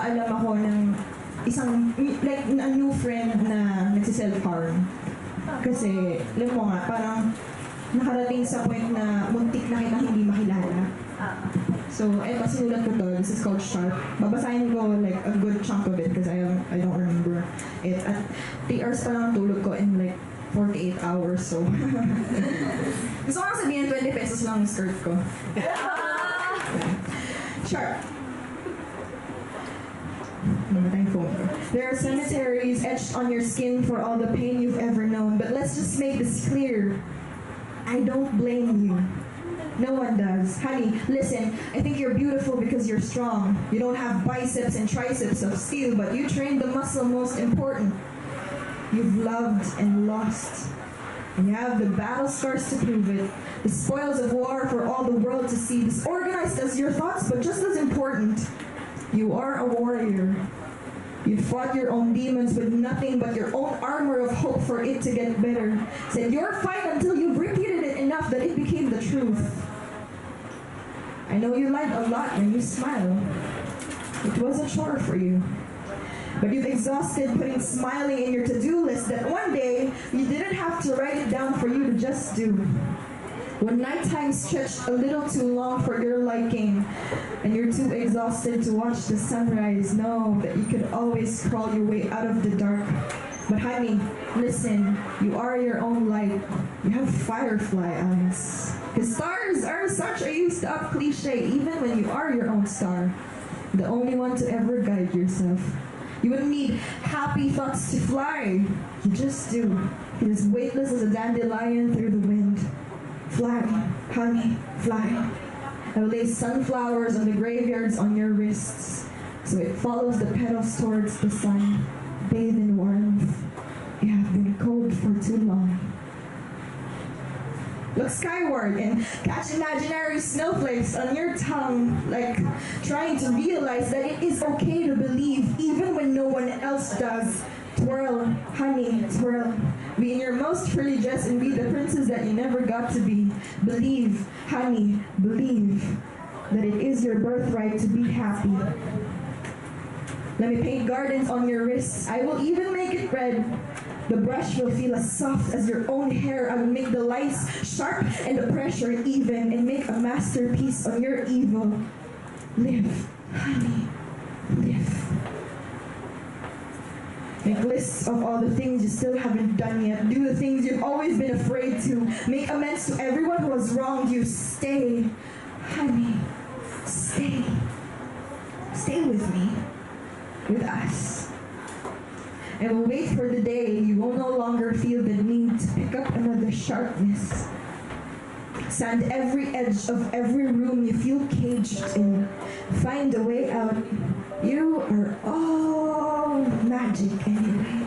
nakaalam ako ng isang, like, a new friend na nagsiself-harm. Kasi, alam mo nga, parang nakarating sa point na muntik na kita hindi makilala. So, eto, sinulat ko to. This is called Sharp. Babasahin ko like a good chunk of it because I don't remember it. At 3 hours pa lang tulog ko in like 48 hours, so. Gusto ko lang sabihin, 20 pesos lang yung skirt ko. Sharp. There are cemeteries etched on your skin for all the pain you've ever known, but let's just make this clear. I don't blame you. No one does. Honey, listen, I think you're beautiful because you're strong. You don't have biceps and triceps of steel, but you trained the muscle most important. You've loved and lost. And you have the battle scars to prove it. The spoils of war for all the world to see. Disorganized as your thoughts, but just as important. You are a warrior. You fought your own demons with nothing but your own armor of hope for it to get better. Said your fight until you've repeated it enough that it became the truth. I know you lied a lot and you smile. It was a chore for you. But you've exhausted putting smiling in your to-do list that one day you didn't have to write it down for you to just do. When nighttime stretched a little too long for your liking and you're too exhausted to watch the sunrise, know that you could always crawl your way out of the dark. But honey, listen, you are your own light. You have firefly eyes. Because stars are such a used up cliche even when you are your own star. The only one to ever guide yourself. You wouldn't need happy thoughts to fly. You just do. It is weightless as a dandelion through the wind. Fly, honey, fly. I will lay sunflowers on the graveyards on your wrists, so it follows the petals towards the sun. Bathe in warmth. You have been cold for too long. Look skyward and catch imaginary snowflakes on your tongue, like trying to realize that it is okay to believe even when no one else does. Twirl, honey, twirl. Be in your most pretty dress and be the princess that you never got to be. Believe, honey, believe that it is your birthright to be happy. Let me paint gardens on your wrists. I will even make it red. The brush will feel as soft as your own hair. I will make the lights sharp and the pressure even and make a masterpiece on your evil. Live, honey, live. Make lists of all the things you still haven't done yet. Do the things you've always been afraid to. Make amends to everyone who has wronged you. Stay, honey, stay. Stay with me, with us. And we'll wait for the day you will no longer feel the need to pick up another sharpness. Sand every edge of every room you feel caged in. Find a way out. You are all magic anyway.